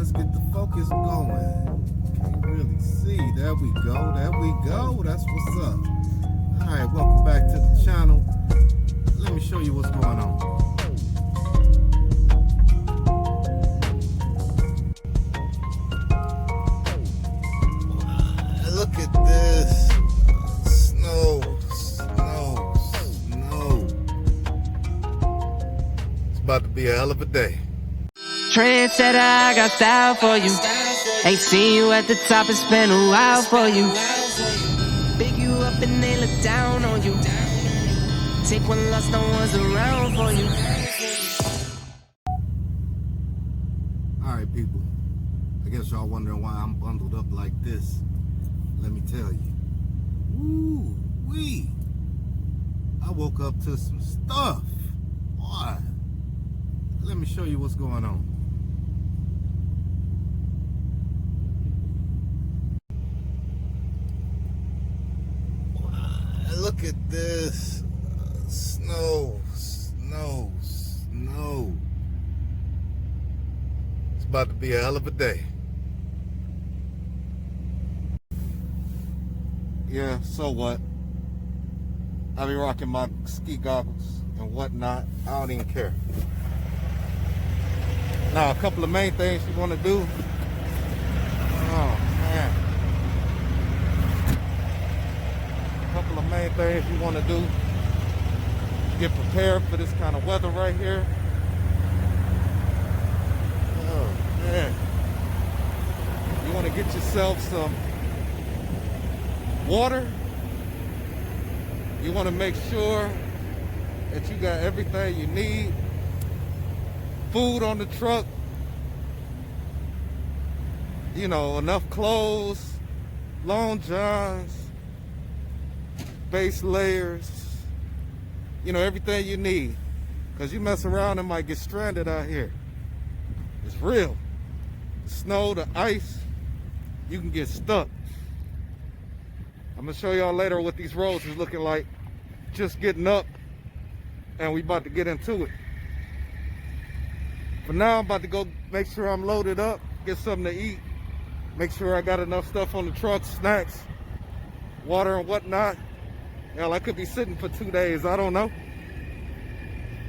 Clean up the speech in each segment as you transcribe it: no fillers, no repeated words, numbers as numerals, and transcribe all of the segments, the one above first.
let's get the focus going. Can't really see. There we go. There we go. That's what's up. All right, welcome back to the channel. Let me show you what's going on. Look at this. Snow. It's about to be a hell of a day. Trendsetter, I got style for you. Ain't seen you at the top, it's been a while for you. Big you up and they look down on you. Take one loss, no one's around for you. Alright people, I guess y'all wondering why I'm bundled up like this. Let me tell you. Woo-wee. I woke up to some stuff. Boy. Let me show you what's going on. Look at this. Snow. It's about to be a hell of a day. Yeah, so what? I be rocking my ski goggles and whatnot. I don't even care. Now, a couple of main things you want to do. Oh, man. A couple of main things you want to do. Get prepared for this kind of weather right here. Oh, man. You want to get yourself some water. You want to make sure that you got everything you need. Food on the truck, you know, enough clothes, long johns, base layers, you know, everything you need. Because you mess around and might get stranded out here. It's real. The snow, the ice, you can get stuck. I'm going to show y'all later what these roads is looking like. Just getting up, and we about to get into it. For now, I'm about to go make sure I'm loaded up, get something to eat, make sure I got enough stuff on the truck, snacks, water and whatnot. Hell, I could be sitting for 2 days, I don't know.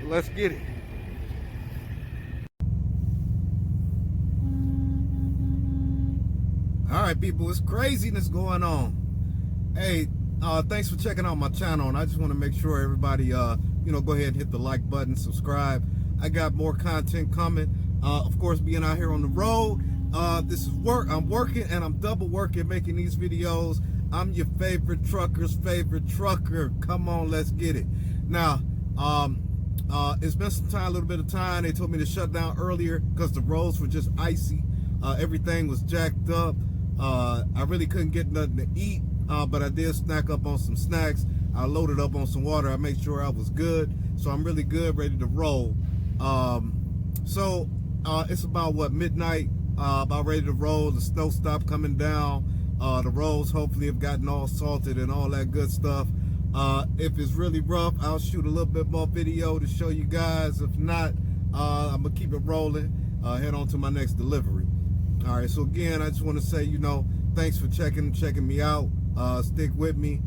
Let's get it. All right, people, it's craziness going on. Hey, thanks for checking out my channel, and I just want to make sure everybody, you know, go ahead and hit the like button, subscribe. I got more content coming. Of course, being out here on the road, this is work. I'm working and I'm double working making these videos. I'm your favorite trucker's favorite trucker. Come on, let's get it. Now, it's been some time, a little bit of time. They told me to shut down earlier because the roads were just icy. Everything was jacked up. I really couldn't get nothing to eat, but I did snack up on some snacks. I loaded up on some water. I made sure I was good. So I'm really good, ready to roll. It's about what, midnight, about ready to roll. The snow stopped coming down. The roads hopefully have gotten all salted and all that good stuff. If it's really rough, I'll shoot a little bit more video to show you guys. If not, I'm gonna keep it rolling, head on to my next delivery. All right, so again, I just want to say, you know, thanks for checking me out. Stick with me.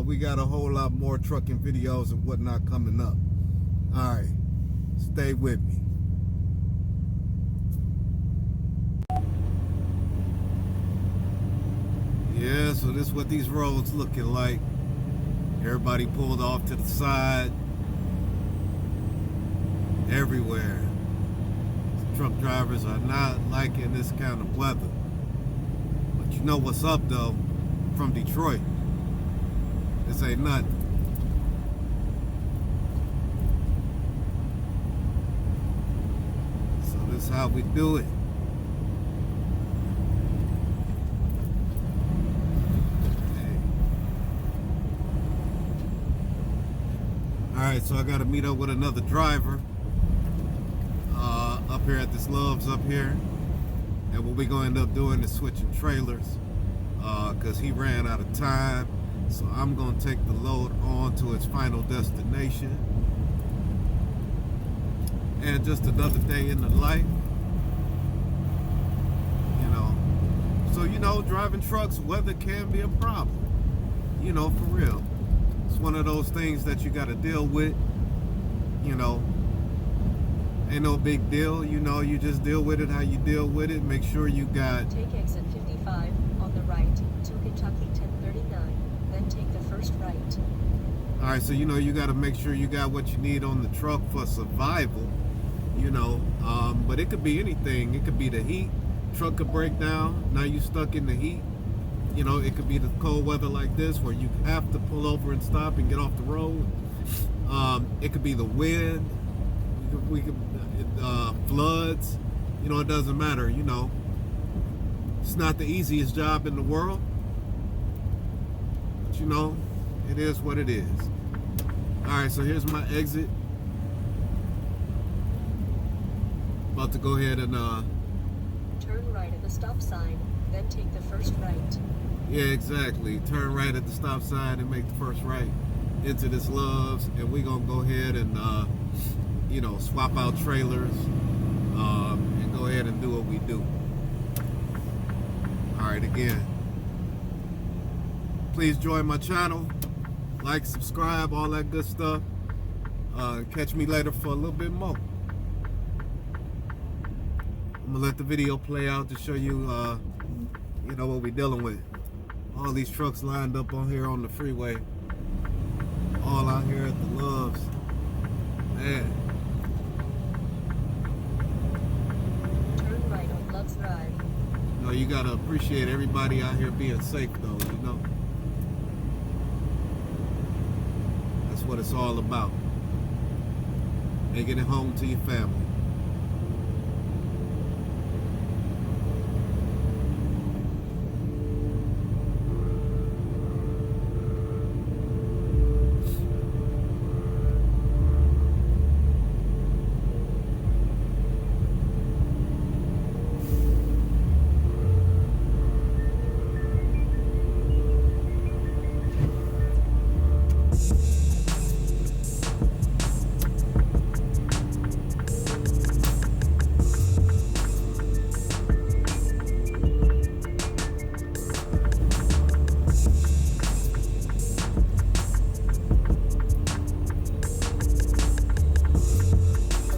We got a whole lot more trucking videos and whatnot coming up. All right. Stay with me. Yeah, so this is what these roads looking like. Everybody pulled off to the side. Everywhere. Truck drivers are not liking this kind of weather. But you know what's up though? From Detroit. This ain't nothing. This is how we do it. Alright, so I got to meet up with another driver up here at this Love's up here. And what we're going to end up doing is switching trailers because he ran out of time. So I'm going to take the load on to its final destination. And just another day in the life. you know, driving trucks, weather can be a problem. You know, for real. It's one of those things that you got to deal with. You know, ain't no big deal. You know, you just deal with it how you deal with it. Make sure you got... Take exit 55 on the right to Kentucky 1039, then take the first right. All right, so, you know, you got to make sure you got what you need on the truck for survival. You know, but it could be anything. It could be the heat. Truck could break down. Now you stuck in the heat. You know, it could be the cold weather like this where you have to pull over and stop and get off the road. It could be the wind. We could floods. You know, it doesn't matter. You know, it's not the easiest job in the world, but you know, it is what it is. All right, so here's my exit. About to go ahead and turn right at the stop sign, then take the first right. Yeah, exactly. Turn right at the stop sign and make the first right into this Love's, and we're gonna go ahead and you know, swap out trailers and go ahead and do what we do. All right, again, please join my channel, like, subscribe, all that good stuff. Catch me later for a little bit more. I'm gonna let the video play out to show you you know, what we're dealing with. All these trucks lined up on here on the freeway, all out here at the Love's. Man, Turn right on Love's Drive. you know, you gotta appreciate everybody out here being safe though, you know. That's what it's all about. Making it home to your family.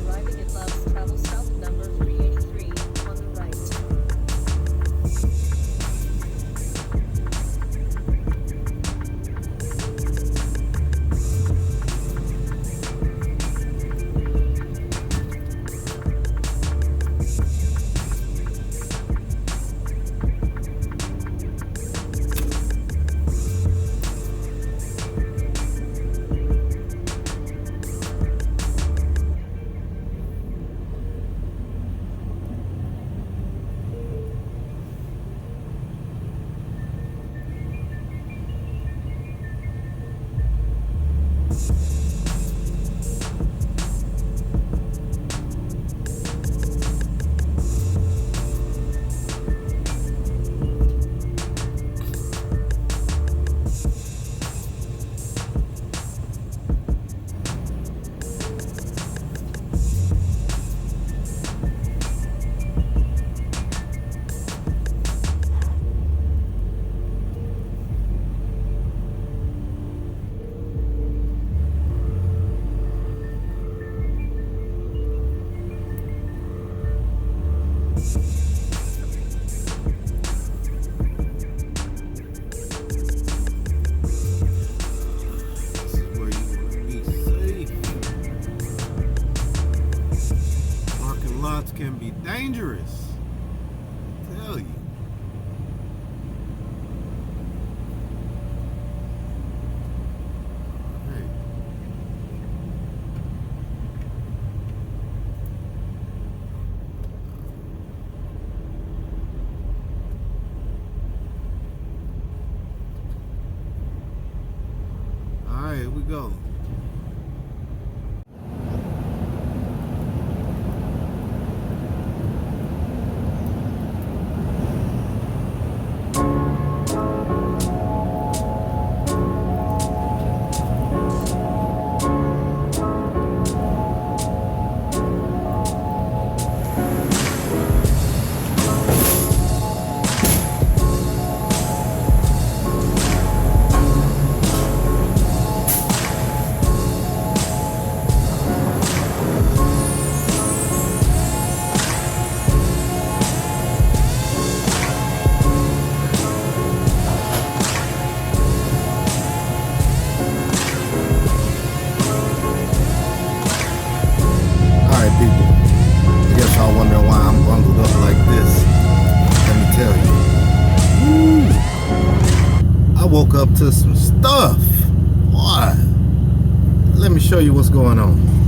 Arriving at Love's, travel stop number 383 on the right. This is where you want to be safe. Parking lots can be dangerous. I tell you. Hey. All right, here we go. woke up to some stuff. Boy, let me show you what's going on.